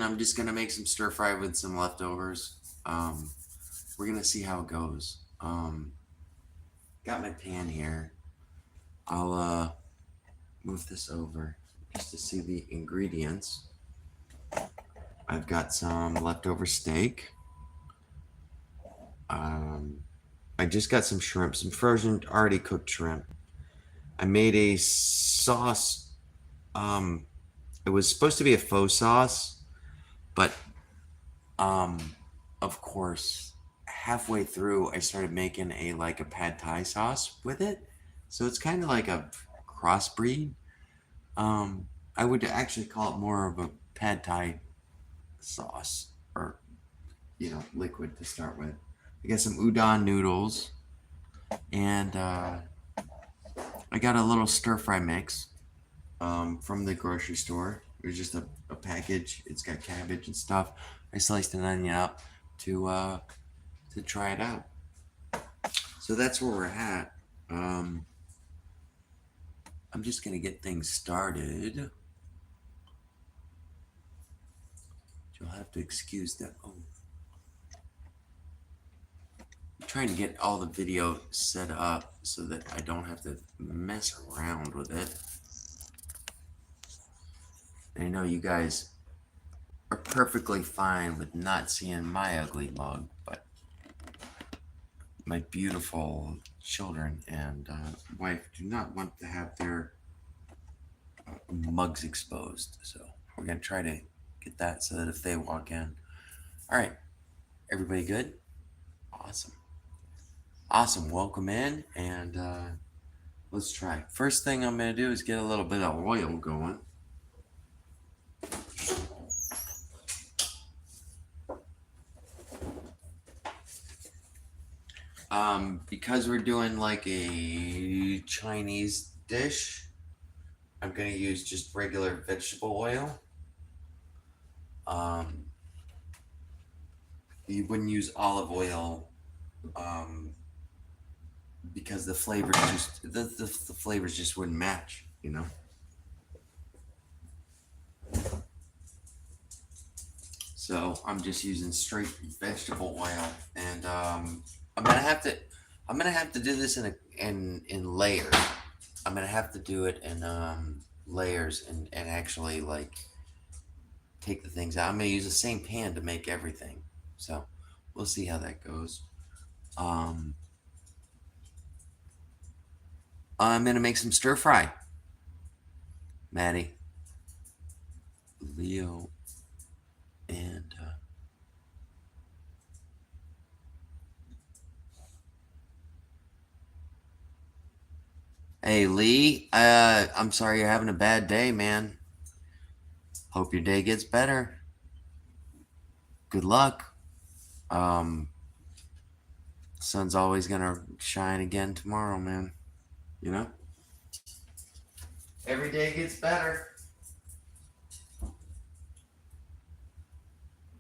I'm just gonna make some stir fry with some leftovers. We're gonna see how it goes. Got my pan here. I'll move this over just to see the ingredients. I've got some leftover steak. I just got some shrimp, some frozen, already cooked shrimp. I made a sauce. It was supposed to be a faux sauce, but of course, halfway through, I started making a pad thai sauce with it. So it's kind of like a crossbreed. I would actually call it more of a pad thai sauce, or liquid to start with. I got some udon noodles, and I got a little stir fry mix from the grocery store. It was just a package. It's got cabbage and stuff. I sliced an onion up to try it out. So that's where we're at. I'm just gonna get things started. You'll have to excuse that. Oh, I'm trying to get all the video set up so that I don't have to mess around with it. And I know you guys are perfectly fine with not seeing my ugly mug, but my beautiful children and wife do not want to have their mugs exposed. So we're going to try to get that so that if they walk in. All right. Everybody good? Awesome. Awesome. Welcome in, and let's try. First thing I'm going to do is get a little bit of oil going. Because we're doing like a Chinese dish, I'm going to use just regular vegetable oil. You wouldn't use olive oil because the flavors the flavors just wouldn't match, So I'm just using straight vegetable oil, and I'm gonna have to do this in layers. I'm gonna have to do it in layers and actually like take the things out. I'm gonna use the same pan to make everything, so we'll see how that goes. I'm gonna make some stir fry. Maddie, Leo, and hey Lee, I'm sorry you're having a bad day, man. Hope your day gets better. Good luck. Sun's always gonna shine again tomorrow, man. Every day gets better.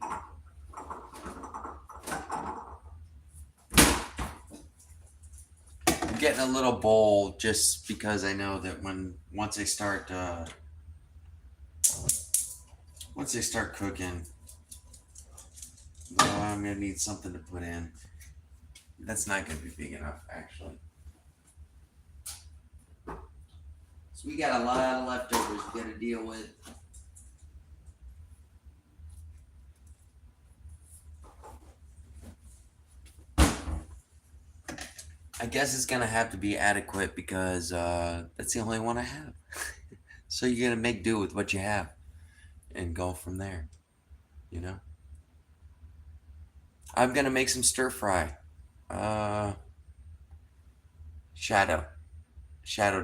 I'm getting a little bowl just because I know that once I start cooking, I'm gonna need something to put in. That's not gonna be big enough, actually. So we got a lot of leftovers we gotta deal with. I guess it's gonna have to be adequate because that's the only one I have. So you're gonna make do with what you have and go from there. I'm gonna make some stir fry. Shadow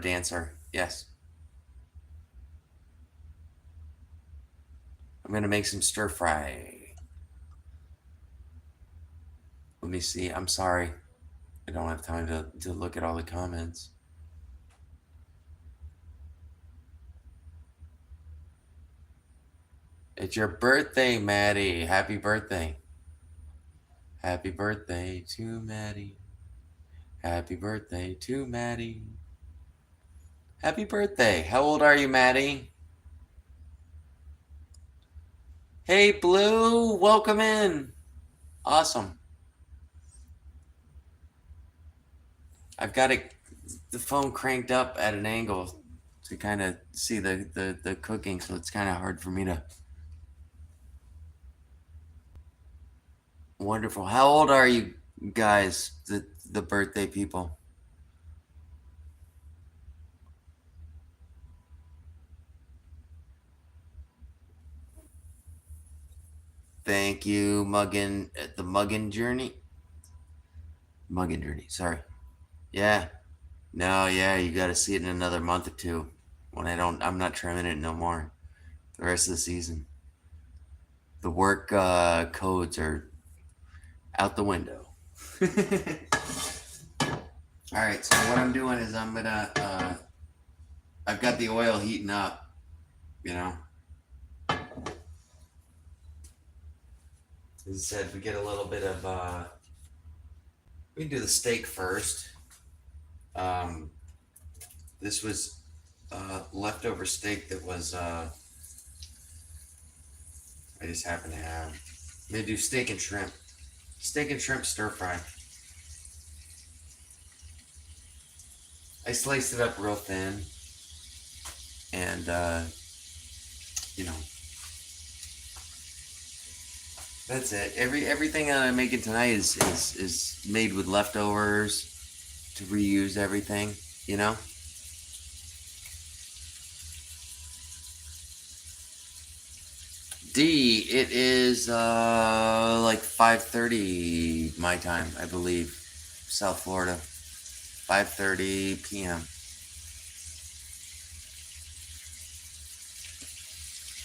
dancer. Yes. I'm gonna make some stir fry. Let me see. I'm sorry. I don't have time to look at all the comments. It's your birthday, Maddie. Happy birthday. Happy birthday to Maddie. Happy birthday to Maddie. Happy birthday. How old are you, Maddie? Hey, Blue, welcome in. Awesome. I've got the phone cranked up at an angle to kind of see the cooking, so it's kind of hard for me to. Wonderful. How old are you guys, the birthday people? Thank you, Muggin. The Muggin Journey. Muggin Journey. Sorry. Yeah. No. Yeah. You got to see it in another month or two. When I'm not trimming it no more. The rest of the season. The work codes are out the window. All right. So what I'm doing is I'm gonna. I've got the oil heating up. You know. As I said, we get a little bit of. We can do the steak first. Um, this was leftover steak that was I just happen to have. I'm gonna do steak and shrimp. Steak and shrimp stir fry. I sliced it up real thin, and you know that's it. Everything that I'm making tonight is made with leftovers to reuse everything. You know. D. It is like 5:30 my time, I believe, South Florida. 5:30 p.m.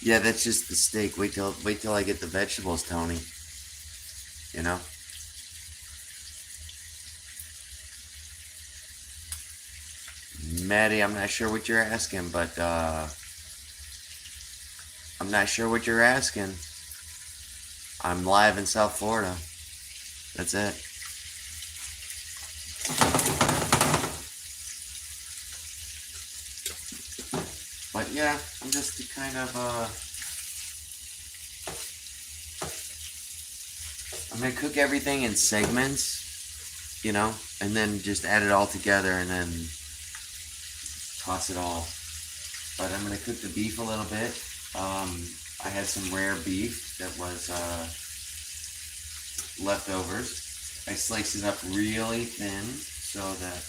Yeah, that's just the steak. Wait till I get the vegetables, Tony. You know? Maddie, I'm not sure what you're asking, but I'm not sure what you're asking. I'm live in South Florida. That's it. But yeah, I'm just kind of I'm gonna cook everything in segments, you know, and then just add it all together and then toss it all. But I'm gonna cook the beef a little bit. I had some rare beef that was leftovers. I sliced it up really thin so that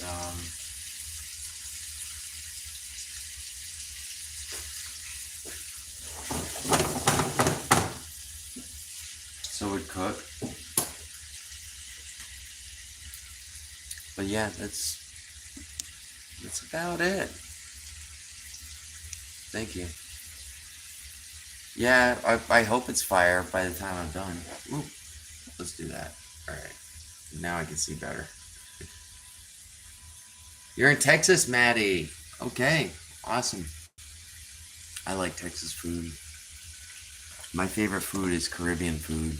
so it would cook. But yeah, that's about it. Thank you. Yeah, I hope it's fire by the time I'm done. Ooh, let's do that. All right. Now I can see better. You're in Texas, Maddie. Okay, awesome. I like Texas food. My favorite food is Caribbean food,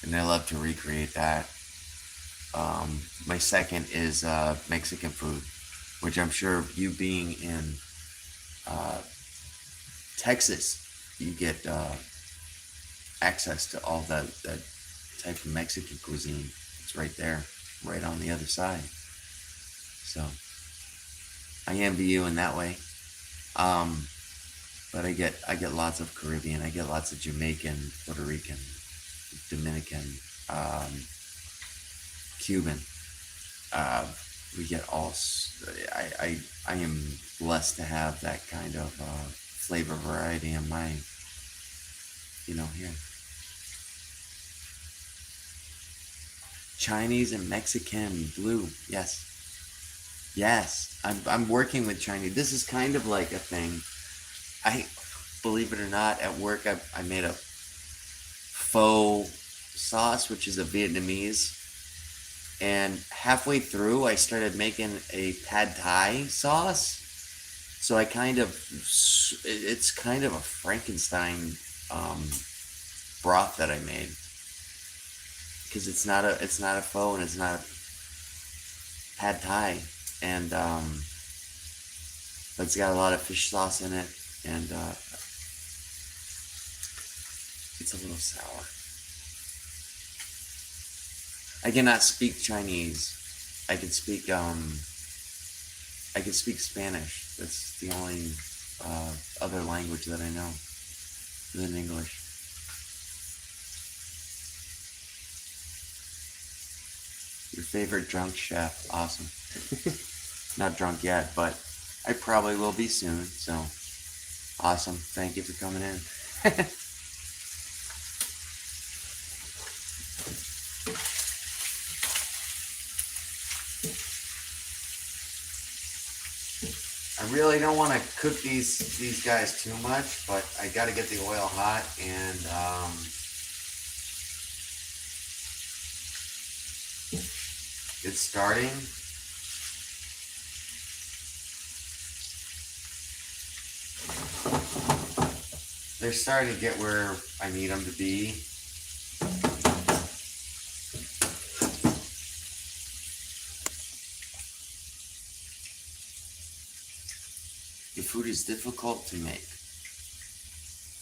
and I love to recreate that. My second is Mexican food, which I'm sure you being in uh, Texas, you get access to all that type of Mexican cuisine. It's right there, right on the other side. So I envy you in that way. Um, but I get lots of Caribbean. I get lots of Jamaican, Puerto Rican, Dominican, um, Cuban. Uh, we get all. I am blessed to have that kind of flavor variety in my here. Chinese and Mexican blue. Yes. Yes. I'm working with Chinese. This is kind of like a thing. I believe it or not, at work I made a pho sauce, which is a Vietnamese. And halfway through, I started making a pad thai sauce. So I kind of, it's kind of a Frankenstein um, broth that I made because it's not a pho and it's not a pad thai, and but it's got a lot of fish sauce in it, and It's a little sour. I cannot speak Chinese. I can speak Spanish. That's the only other language that I know than English. Your favorite drunk chef? Awesome. Not drunk yet, but I probably will be soon. So awesome. Thank you for coming in. I really don't want to cook these guys too much, but I got to get the oil hot, and it's starting. They're starting to get where I need them to be. Your food is difficult to make.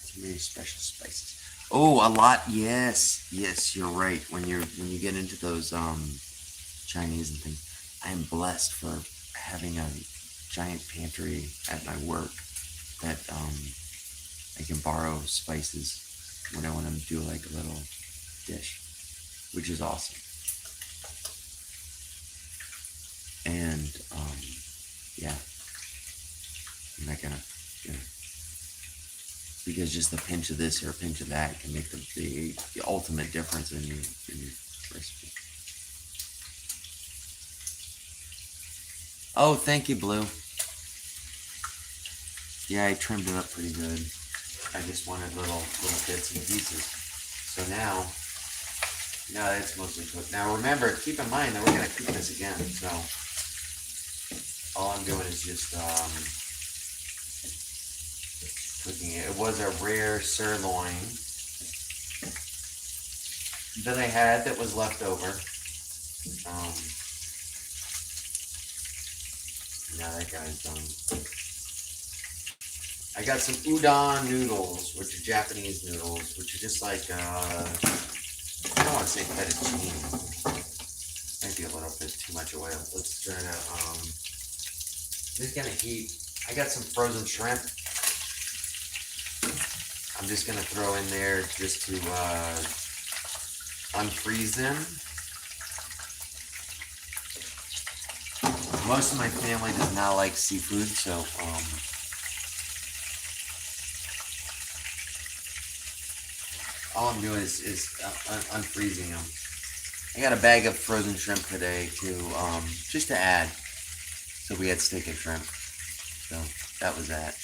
Too many special spices. Oh, a lot. Yes, yes, you're right. When you get into those Chinese and things, I am blessed for having a giant pantry at my work that I can borrow spices when I want to do like a little dish, which is awesome. And yeah, I'm not gonna, because just a pinch of this or a pinch of that can make the ultimate difference in your recipe. Oh, thank you, Blue. Yeah, I trimmed it up pretty good. I just wanted little bits and pieces. So now it's mostly cooked. Now remember, keep in mind that we're gonna cook this again. So all I'm doing is just cooking it. It was a rare sirloin that I had that was left over. Now that guy's done. I got some udon noodles, which are Japanese noodles, which are just like, I don't want to say fettuccine. Might be a little bit too much oil. Let's try to, just gonna heat. I got some frozen shrimp. I'm just gonna throw in there just to unfreeze them. Most of my family does not like seafood, so all I'm doing is unfreezing them. I got a bag of frozen shrimp today to just to add. So we had steak and shrimp. So that was that.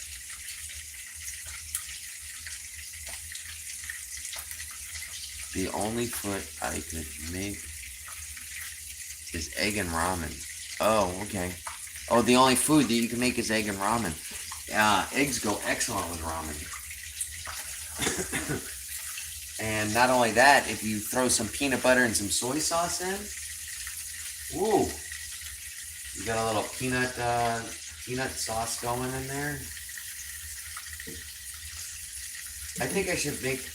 The only food I could make is egg and ramen. Oh, okay. Oh, the only food that you can make is egg and ramen. Eggs go excellent with ramen. And not only that, if you throw some peanut butter and some soy sauce in, woo! You got a little peanut sauce going in there. I think I should make.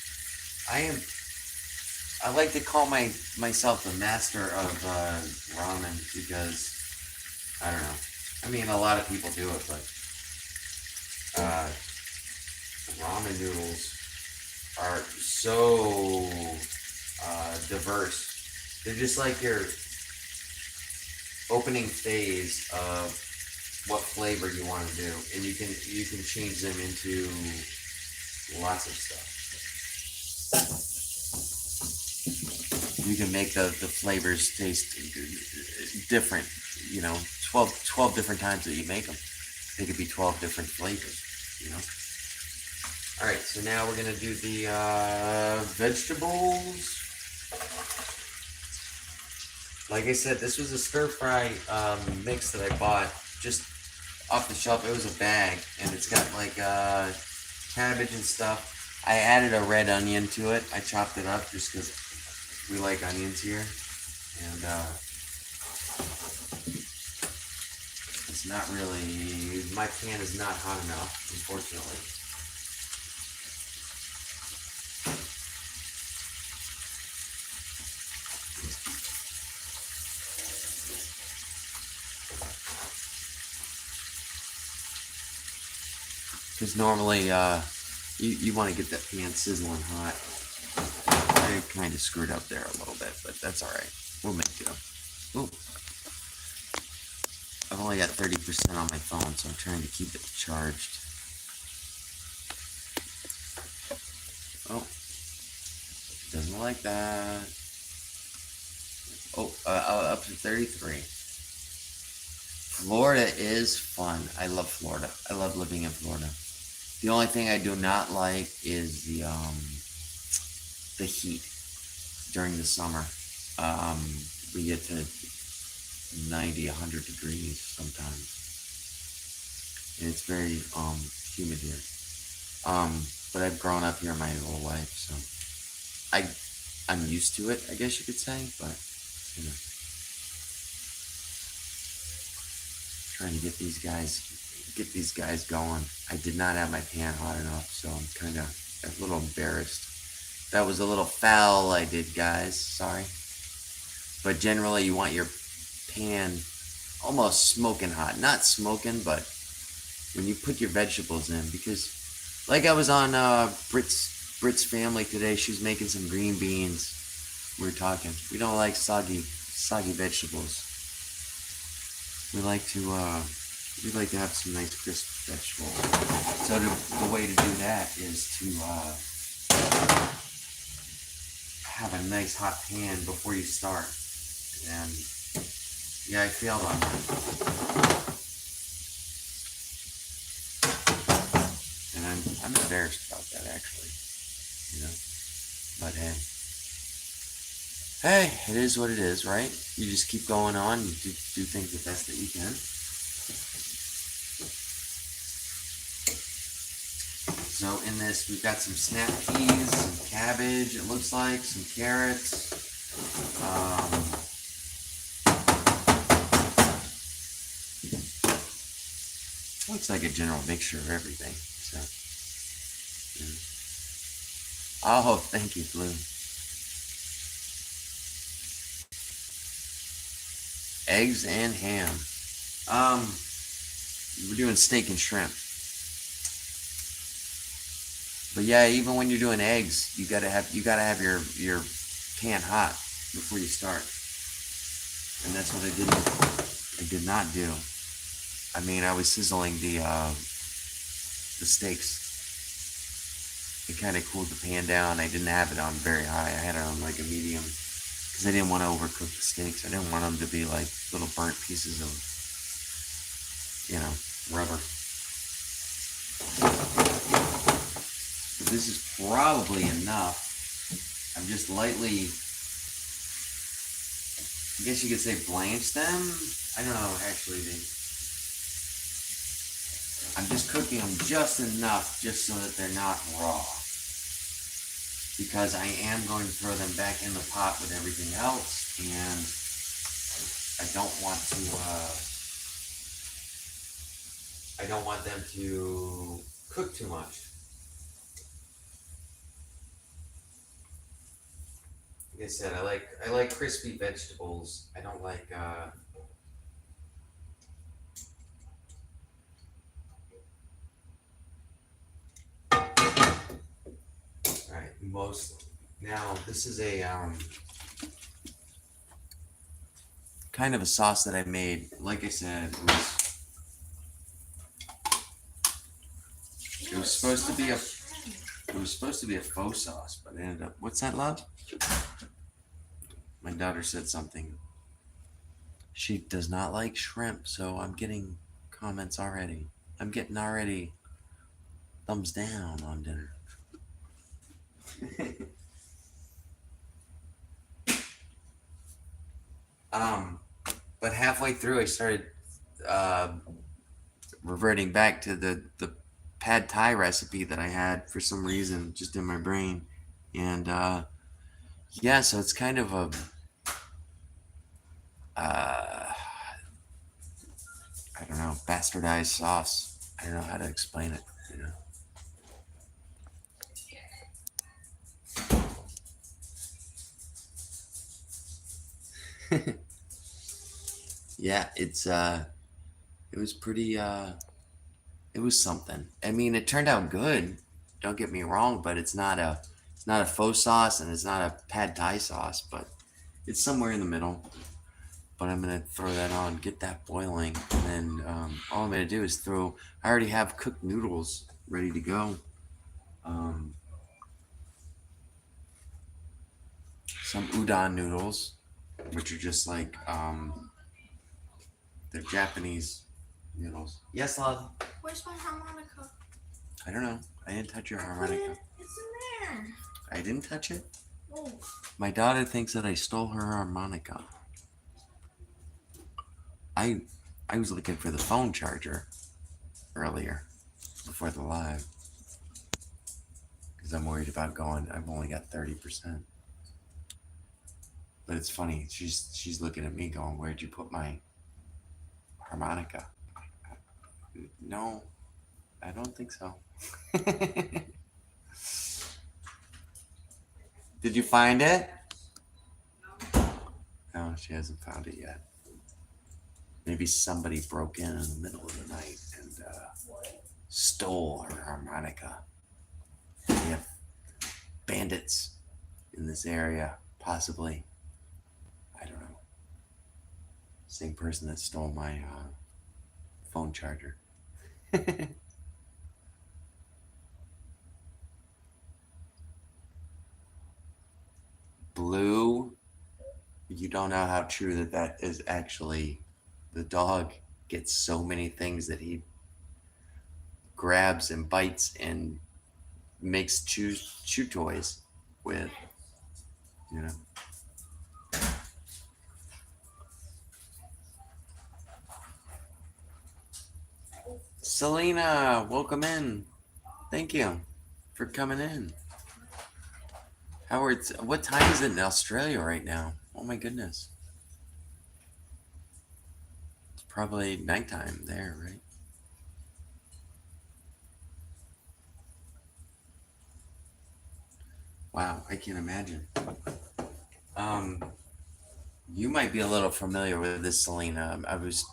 I like to call myself the master of ramen because I don't know. I mean, a lot of people do it, but ramen noodles are so diverse. They're just like your opening phase of what flavor you want to do, and you can change them into lots of stuff. You can make the flavors taste different, 12 different times that you make them. They could be 12 different flavors, All right, so now we're gonna do the vegetables. Like I said, this was a stir fry mix that I bought just off the shelf. It was a bag, and it's got like cabbage and stuff. I added a red onion to it. I chopped it up just because we like onions here, and it's not really, my pan is not hot enough, unfortunately. Because normally, you want to get that pan sizzling hot. I kind of screwed up there a little bit, but that's all right. We'll make do. Ooh, I've only got 30% on my phone, so I'm trying to keep it charged. Oh, doesn't like that. Oh, up to 33. Florida is fun. I love Florida. I love living in Florida. The only thing I do not like is the heat during the summer. We get to 90, 100 degrees sometimes, and it's very humid here. But I've grown up here my whole life, so I'm used to it, I guess you could say. But you know, trying to get these guys going. I did not have my pan hot enough, so I'm kind of a little embarrassed. That was a little foul I did, guys. Sorry. But generally, you want your pan almost smoking hot. Not smoking, but when you put your vegetables in, because like I was on Brit's family today, she was making some green beans. We were talking. We don't like soggy vegetables. We like to have some nice crisp vegetables. So the way to do that is to have a nice hot pan before you start. And yeah, I failed on that. And I'm embarrassed about that, actually. You know? But hey, it is what it is, right? You just keep going on. You do things the best that you can. So in this, we've got some snap peas, some cabbage, it looks like, some carrots. Looks like a general mixture of everything. So, yeah. Oh, thank you, Blue. Eggs and ham. We're doing steak and shrimp. But yeah, even when you're doing eggs, you gotta have your pan hot before you start. And that's what I did not do. I mean, I was sizzling the steaks. It kind of cooled the pan down. I didn't have it on very high. I had it on like a medium because I didn't want to overcook the steaks. I didn't want them to be like little burnt pieces of, rubber. But this is probably enough. I'm just lightly, I guess you could say, blanch them. I don't know, actually. I'm just cooking them just enough just so that they're not raw. Because I am going to throw them back in the pot with everything else, and I don't want them to cook too much. Like I said, I like crispy vegetables. I don't like most. Now this is a kind of a sauce that I made. Like I said, it was supposed to be a faux sauce, but it ended up. What's that, love? My daughter said something. She does not like shrimp, so I'm getting comments already. I'm getting already thumbs down on dinner. But halfway through, I started reverting back to the pad thai recipe that I had for some reason just in my brain, and yeah, so it's kind of a I don't know, bastardized sauce. I don't know how to explain it. Yeah, it was pretty It was something. I mean, it turned out good. Don't get me wrong, but it's not a faux sauce and it's not a pad thai sauce, but it's somewhere in the middle. But I'm gonna throw that on, get that boiling, and then all I'm gonna do is throw. I already have cooked noodles ready to go. Um, some udon noodles, which are just like they're Japanese noodles. Yes, love. Where's my harmonica? I don't know. I didn't touch your Put harmonica. it. It's in there. I didn't touch it. Oh. My daughter thinks that I stole her harmonica. I I was looking for the phone charger earlier before the live because I'm worried about going. I've only got 30%. But it's funny. She's looking at me going, "Where'd you put my harmonica?" No, I don't think so. Did you find it? No, she hasn't found it yet. Maybe somebody broke in the middle of the night and stole her harmonica. We have bandits in this area, possibly. I don't know. Same person that stole my phone charger. Blue, you don't know how true that is actually. The dog gets so many things that he grabs and bites and makes chew toys with, you know. Selena, welcome in. Thank you for coming in. Howard, what time is it in Australia right now? Oh my goodness. It's probably nighttime there, right? Wow, I can't imagine. Um, you might be a little familiar with this, Selena. I was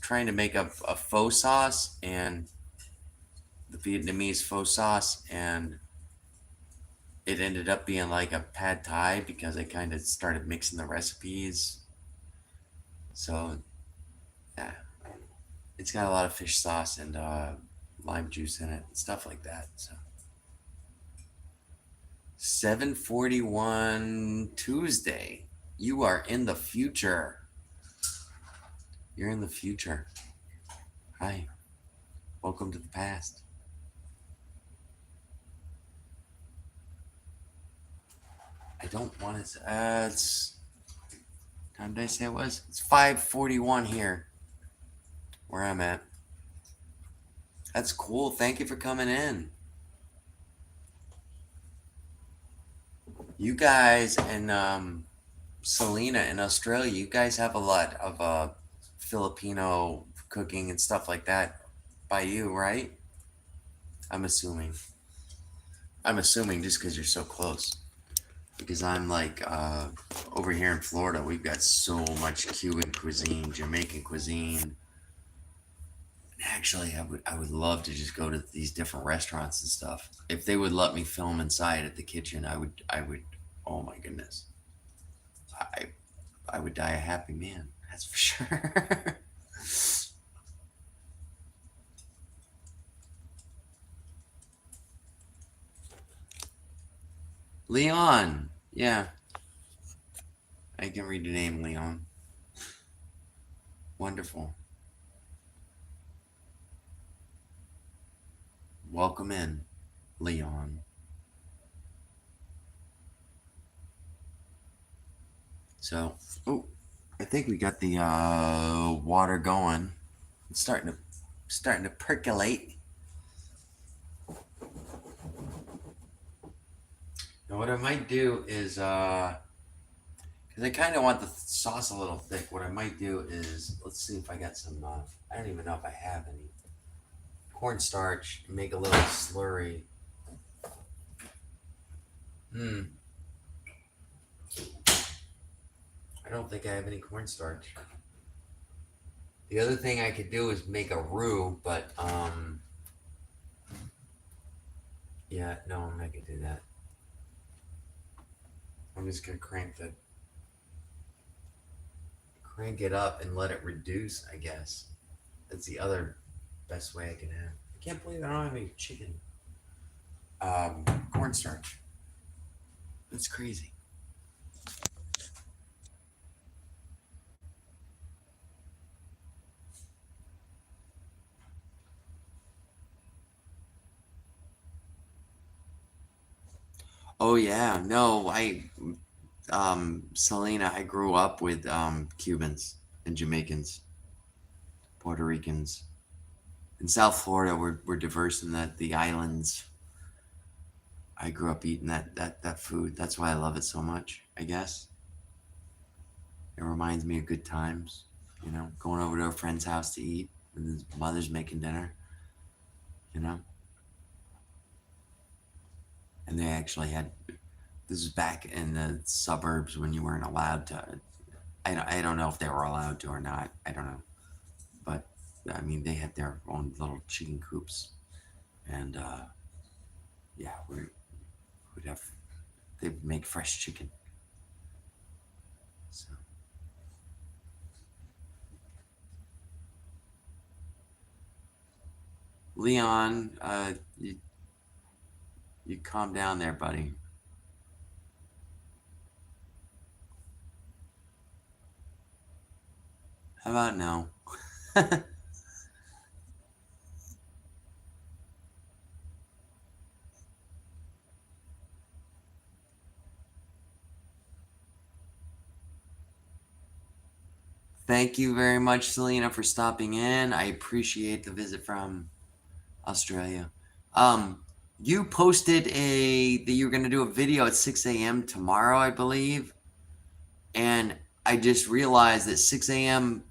trying to make a faux sauce and the Vietnamese faux sauce, and it ended up being like a pad thai because I kind of started mixing the recipes. So yeah, it's got a lot of fish sauce and lime juice in it and stuff like that. So 7:41 Tuesday. You are in the future. You're in the future. Hi. Welcome to the past. I don't want to. It's time did I say it was? It's 5:41 here, where I'm at. That's cool. Thank you for coming in. You guys and Selena in Australia, you guys have a lot of Filipino cooking and stuff like that by you, right? I'm assuming. I'm assuming just because you're so close. Because I'm like over here in Florida, we've got so much Cuban cuisine, Jamaican cuisine. Actually, I would love to just go to these different restaurants and stuff. If they would let me film inside at the kitchen, I would. Oh my goodness, I I would die a happy man. That's for sure. Leon, yeah, I can read the name Leon. Wonderful. Welcome in, Leon. So, oh, I think we got the water going. It's starting to percolate. Now, what I might do is, because I kind of want the sauce a little thick. What I might do is, let's see if I got some. I don't even know if I have any cornstarch. Make a little slurry. Hmm. I don't think I have any cornstarch. The other thing I could do is make a roux, but Yeah, no, I'm not gonna do that. I'm just gonna crank it up and let it reduce, I guess. That's the other best way I can have. I can't believe I don't have any chicken. Cornstarch. That's crazy. Oh yeah, no, Selena, I grew up with Cubans and Jamaicans, Puerto Ricans. In South Florida, we're diverse in that the islands. I grew up eating that food. That's why I love it so much. I guess it reminds me of good times. You know, going over to a friend's house to eat, and his mother's making dinner. You know, and they actually had. This is back in the suburbs when you weren't allowed to. I don't know if they were allowed to or not. I don't know, but I mean they had their own little chicken coops, and yeah, we'd have they'd make fresh chicken. So Leon, you calm down there, buddy. How about no? Thank you very much, Selena, for stopping in. I appreciate the visit from Australia. Um, you posted that you were going to do a video at 6 a.m. tomorrow, I believe, and I just realized that 6 a.m.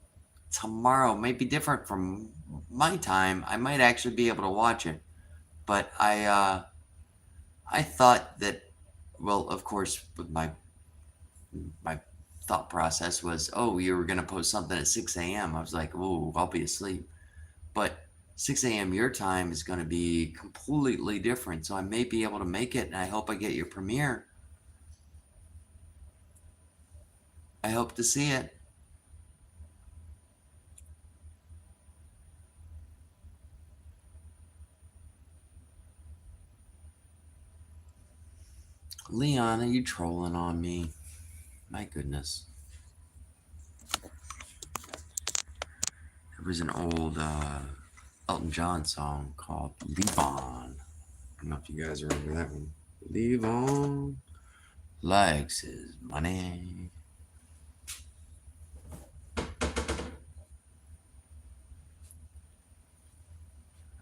tomorrow might be different from my time. I might actually be able to watch it, but I thought that, well, of course, with my thought process was, oh, you were gonna post something at 6 a.m. I was like, oh, I'll be asleep. But 6 a.m. your time is gonna be completely different, so I may be able to make it, and I hope I get your premiere. I hope to see it. Leon, are you trolling on me? My goodness. There was an old Elton John song called Leave On. I don't know if you guys remember that one. Leave On likes his money.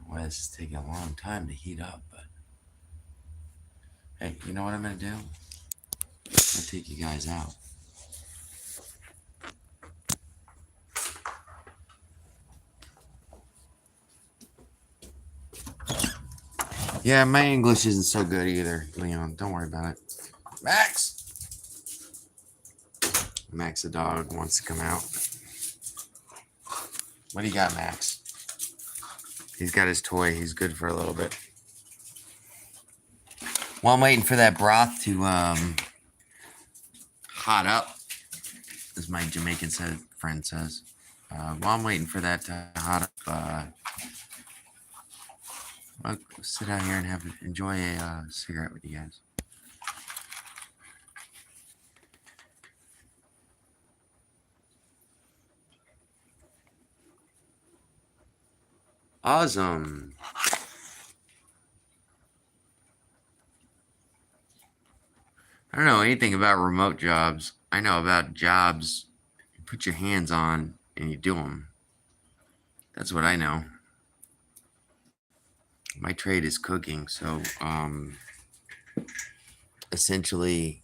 Well, this is taking a long time to heat up, but hey, you know what I'm gonna do? I'm gonna take you guys out. Yeah, my English isn't so good either, Leon. Don't worry about it. Max! Max the dog wants to come out. What do you got, Max? He's got his toy. He's good for a little bit. While I'm waiting for that broth to hot up, as my Jamaican friend says. While I'm waiting for that to hot up, I'll sit out here and enjoy a cigarette with you guys. Awesome. I don't know anything about remote jobs. I know about jobs you put your hands on and you do them. That's what I know. My trade is cooking, so essentially,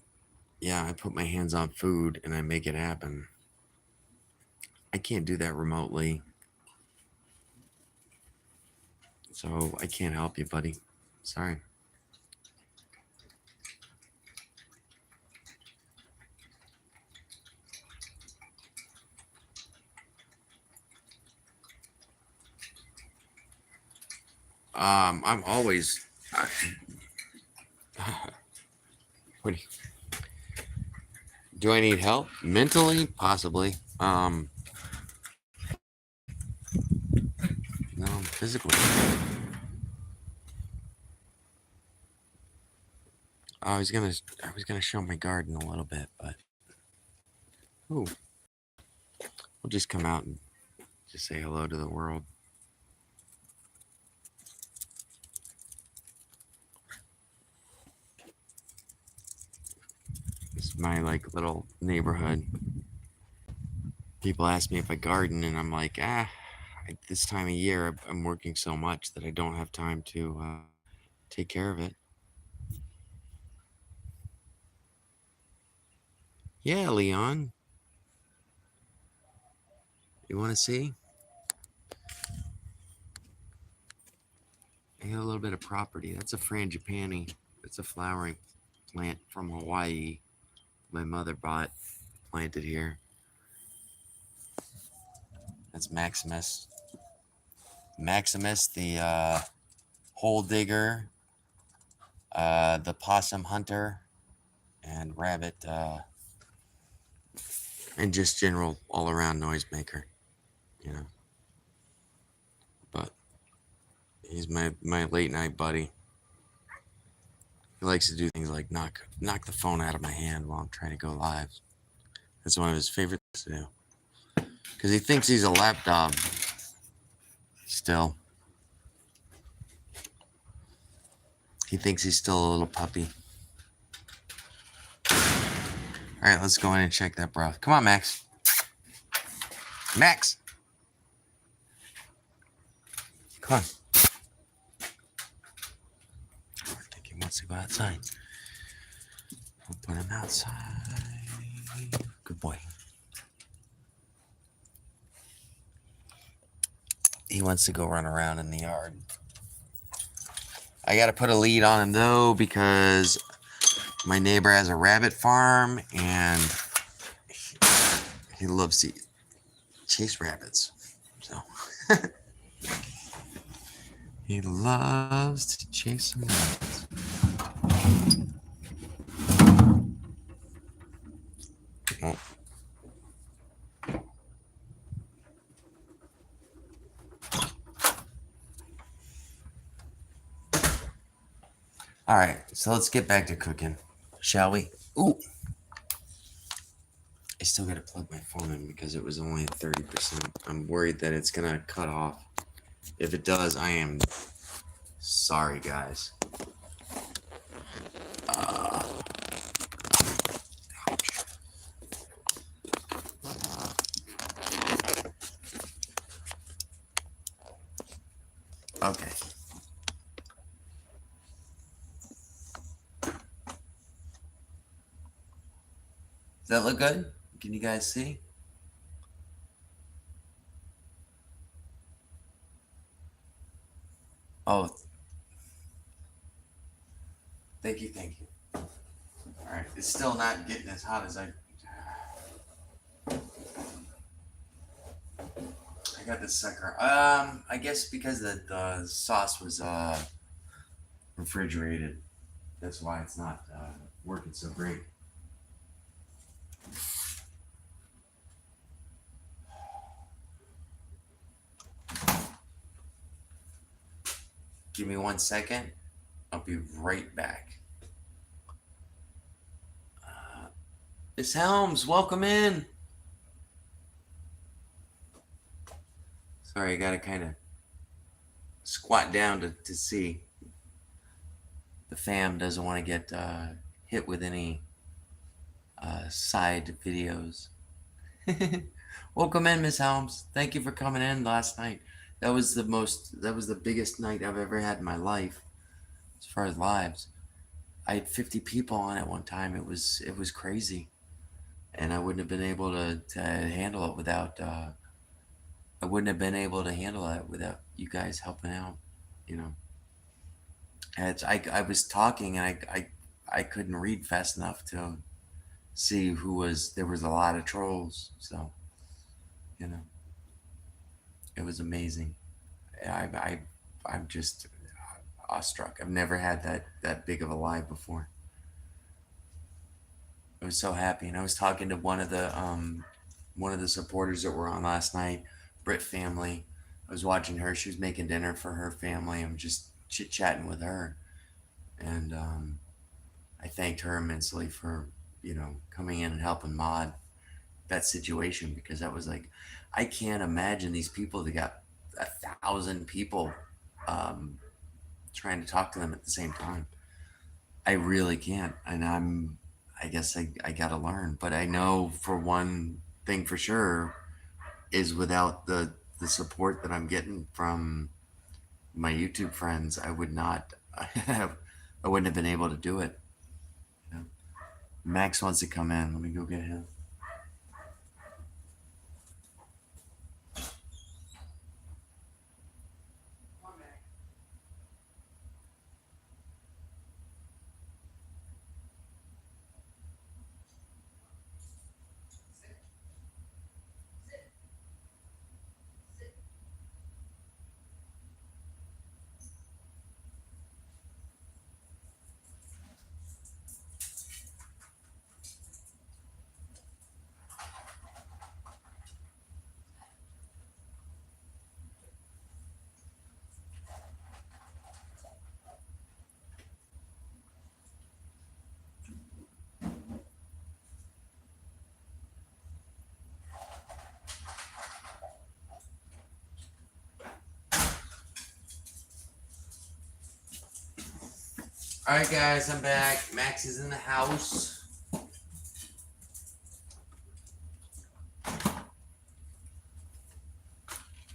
yeah, I put my hands on food and I make it happen. I can't do that remotely. So I can't help you, buddy. Sorry. I'm always What do I need help? Mentally? Possibly. No, physically. I was gonna show my garden a little bit, but ooh, we'll just come out and just say hello to the world. This is my like little neighborhood. People ask me if I garden, and I'm like, this time of year I'm working so much that I don't have time to take care of it. Yeah, Leon, you want to see? I got a little bit of property. That's a frangipani. It's a flowering plant from Hawaii. My mother bought, planted here. That's Maximus. Maximus, the hole digger, the possum hunter, and rabbit, and just general all around noisemaker, you know. But he's my late night buddy. He likes to do things like knock the phone out of my hand while I'm trying to go live. That's one of his favorite things to do. Because he thinks he's a lapdog still. He thinks he's still a little puppy. All right, let's go in and check that broth. Come on, Max. Max! Come on. I think he wants to go outside. We'll put him outside. Good boy. He wants to go run around in the yard. I got to put a lead on him, though, because my neighbor has a rabbit farm, and he loves to chase rabbits. So he loves to chase some rabbits. Oh. All right, so let's get back to cooking, shall we? Ooh. I still got to plug my phone in because it was only at 30%. I'm worried that it's going to cut off. If it does, I am sorry, guys. Okay. Does that look good? Can you guys see? Oh. Thank you. All right. It's still not getting as hot as I got this sucker. I guess because the sauce was refrigerated. That's why it's not working so great. Give me 1 second. I'll be right back. Miss Helms, welcome in. Sorry, I gotta kind of squat down to see. The fam doesn't want to get hit with any side videos. Welcome in, Miss Helms. Thank you for coming in last night. That was the biggest night I've ever had in my life as far as lives. I had 50 people on at one time. It was crazy, and I wouldn't have been able to handle it without. I wouldn't have been able to handle it without you guys helping out. You know, I was talking and I couldn't read fast enough to see who was. There was a lot of trolls, so you know, it was amazing. I'm just awestruck. I've never had that big of a live before. I was so happy, and I was talking to one of the supporters that were on last night, Brit family. I was watching her. She was making dinner for her family. I'm just chit chatting with her, and I thanked her immensely for coming in and helping mod that situation, because that was like, I can't imagine these people that got 1,000 people um, trying to talk to them at the same time. I really can't, and I guess I gotta learn. But I know for one thing for sure is without the support that I'm getting from my YouTube friends, I would not have I wouldn't have been able to do it. You know? Max wants to come in. Let me go get him. All right, guys, I'm back. Max is in the house.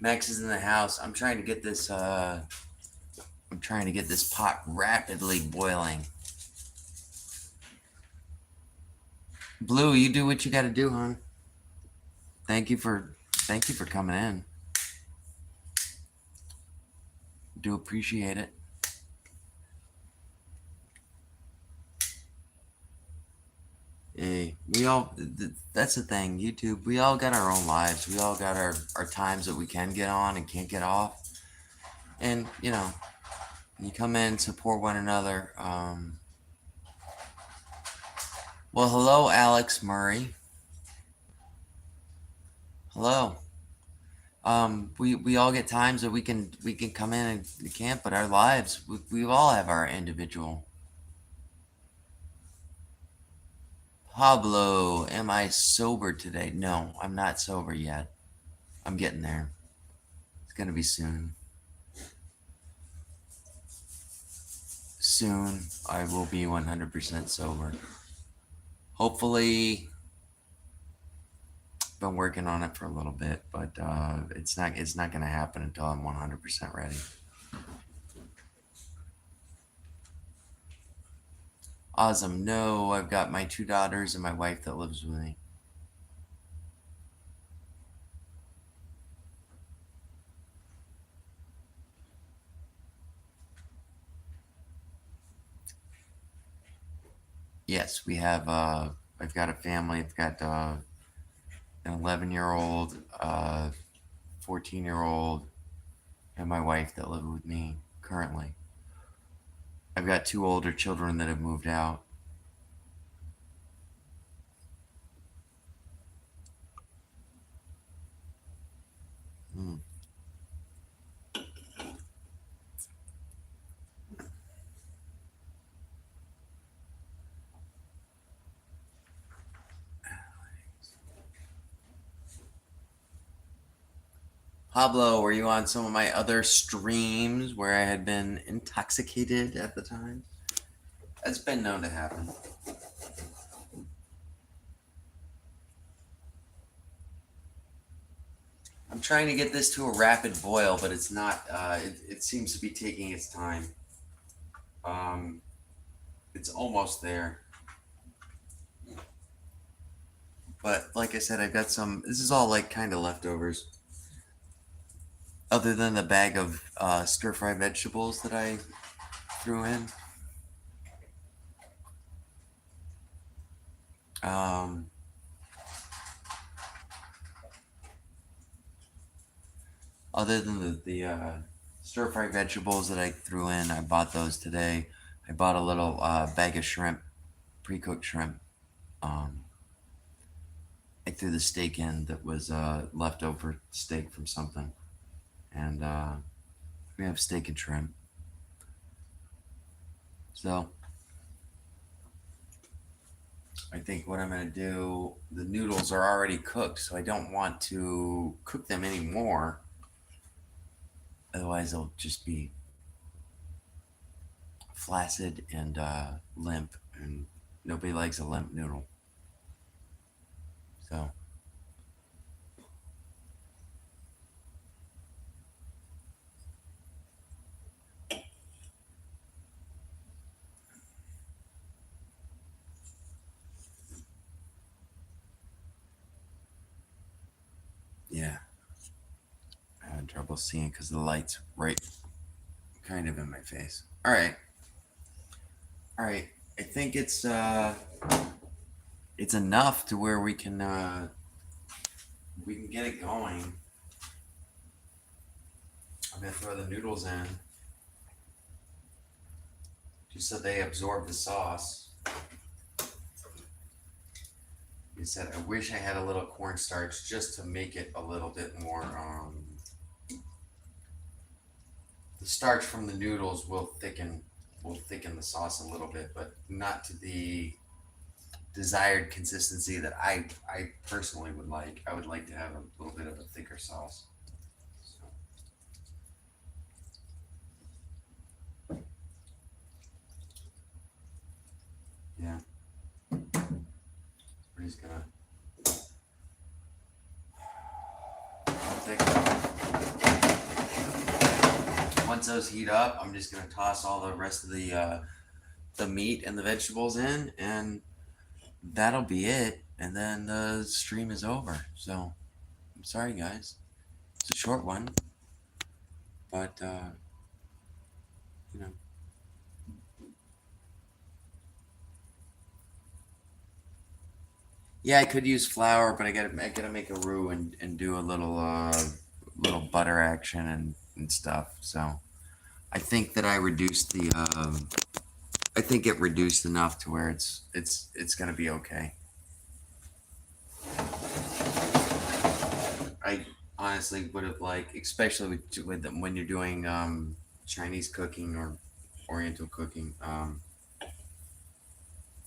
Max is in the house. I'm trying to get this. I'm trying to get this pot rapidly boiling. Blue, you do what you got to do, hon. Thank you for coming in. Do appreciate it. Hey, we all, that's the thing, YouTube, we all got our own lives. We all got our times that we can get on and can't get off. And, you come in, support one another. Well, hello, Alex Murray. Hello. We all get times that we can come in and we can't, but our lives, we all have our individual. Pablo, am I sober today? No, I'm not sober yet. I'm getting there. It's gonna be soon. Soon, I will be 100% sober. Hopefully, been working on it for a little bit, but it's not gonna happen until I'm 100% ready. Awesome. No, I've got my 2 daughters and my wife that lives with me. Yes, we have. I've got a family. I've got an 11-year-old, 14-year-old, and my wife that live with me currently. I've got 2 older children that have moved out. Hmm. Pablo, were you on some of my other streams where I had been intoxicated at the time? That's been known to happen. I'm trying to get this to a rapid boil, but it's not. It seems to be taking its time. It's almost there. But like I said, I've got some. This is all like kind of leftovers. Other than the bag of stir fry vegetables that I threw in. Other than the stir fry vegetables that I threw in, I bought those today. I bought a little bag of shrimp, pre cooked shrimp. Um, I threw the steak in that was leftover steak from something, and we have steak and shrimp. So I think what I'm gonna do. The noodles are already cooked, so I don't want to cook them anymore. Otherwise, they'll just be flaccid and limp, and nobody likes a limp noodle. So yeah, I'm having trouble seeing because the light's right kind of in my face. All right. I think it's enough to where we can get it going. I'm gonna throw the noodles in just so they absorb the sauce. You said I wish I had a little cornstarch just to make it a little bit more. The starch from the noodles will thicken the sauce a little bit, but not to the desired consistency that I personally would like. I would like to have a little bit of a thicker sauce. So, yeah, we're just gonna thick once those heat up, I'm just gonna toss all the rest of the meat and the vegetables in, and that'll be it. And then the stream is over. So I'm sorry, guys. It's a short one, but you know, yeah, I could use flour, but I gotta make a roux and do a little butter action and stuff. So I think that I reduced the I think it reduced enough to where it's gonna be okay. I honestly would have like, especially when you're doing Chinese cooking or Oriental cooking,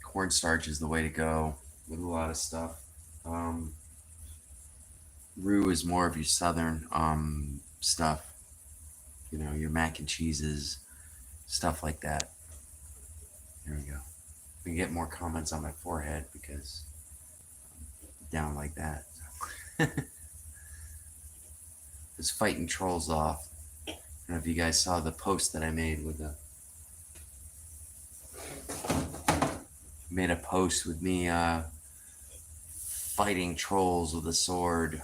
cornstarch is the way to go with a lot of stuff. Um, Roux is more of your southern stuff, your mac and cheeses, stuff like that. There we go. We get more comments on my forehead because I'm down like that. It's fighting trolls off. I don't know if you guys saw the post that I made with the made a post with me fighting trolls with a sword.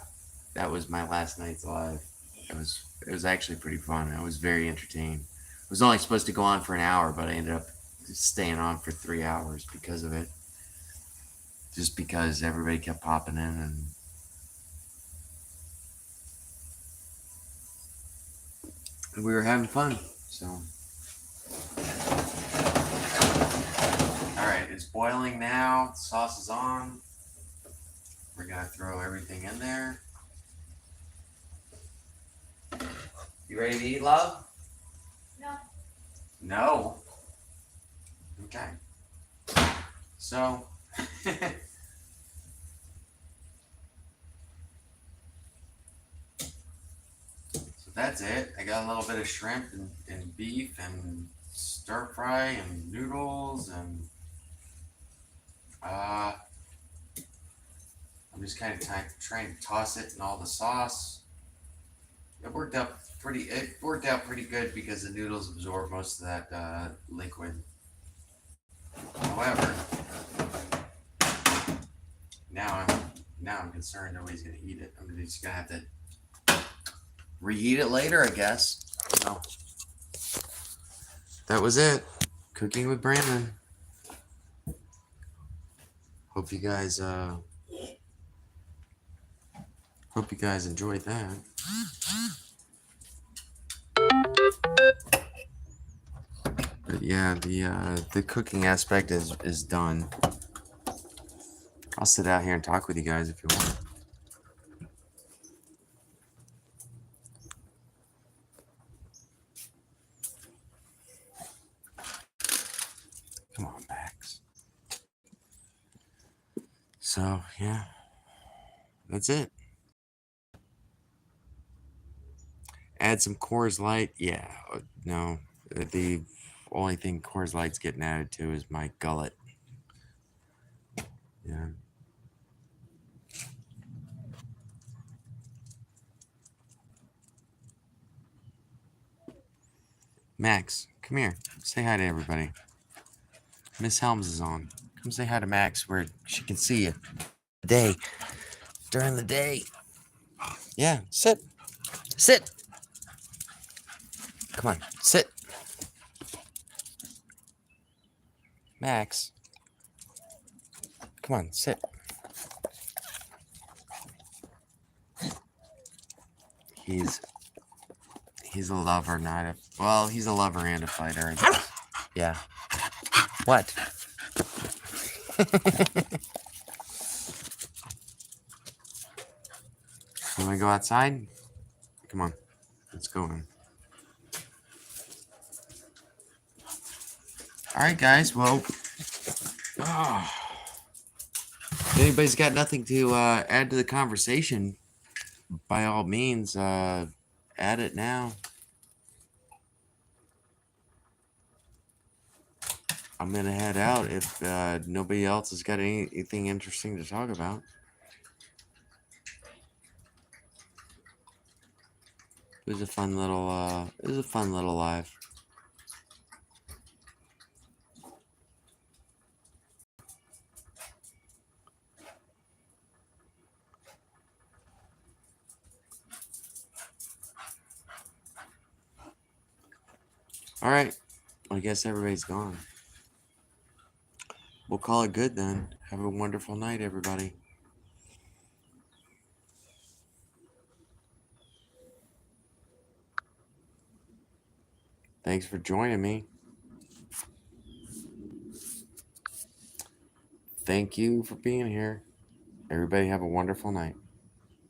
That was my last night's live. It was actually pretty fun. I was very entertained. It was only supposed to go on for an hour, but I ended up staying on for 3 hours because of it. Just because everybody kept popping in and we were having fun. So, all right, it's boiling now. The sauce is on. We're gonna throw everything in there. You ready to eat, love? No. No. Okay. So, so that's it. I got a little bit of shrimp and beef and stir fry and noodles and I'm just kind of trying to toss it in all the sauce. It worked out pretty good because the noodles absorb most of that liquid. However, now I'm concerned nobody's gonna eat it. I'm just gonna have to reheat it later, I guess. So that was it. Cooking with Brandon. Hope you guys enjoyed that. But yeah, the cooking aspect is done. I'll sit out here and talk with you guys if you want. Come on, Max. So, yeah. That's it. Add some Coors Light. Yeah. No. The only thing Coors Light's getting added to is my gullet. Yeah. Max, come here. Say hi to everybody. Miss Helms is on. Come say hi to Max where she can see you. During the day. Yeah, sit. Sit. Come on, sit. Max. Come on, sit. He's a lover, not a he's a lover and a fighter, I guess. Yeah. What? You wanna go outside? Come on. Let's go in. Alright guys, well if anybody's got nothing to add to the conversation, by all means, add it now. I'm gonna head out if nobody else has got anything interesting to talk about. It was a fun little live. All right. I guess everybody's gone. We'll call it good then. Have a wonderful night, everybody. Thanks for joining me. Thank you for being here. Everybody have a wonderful night.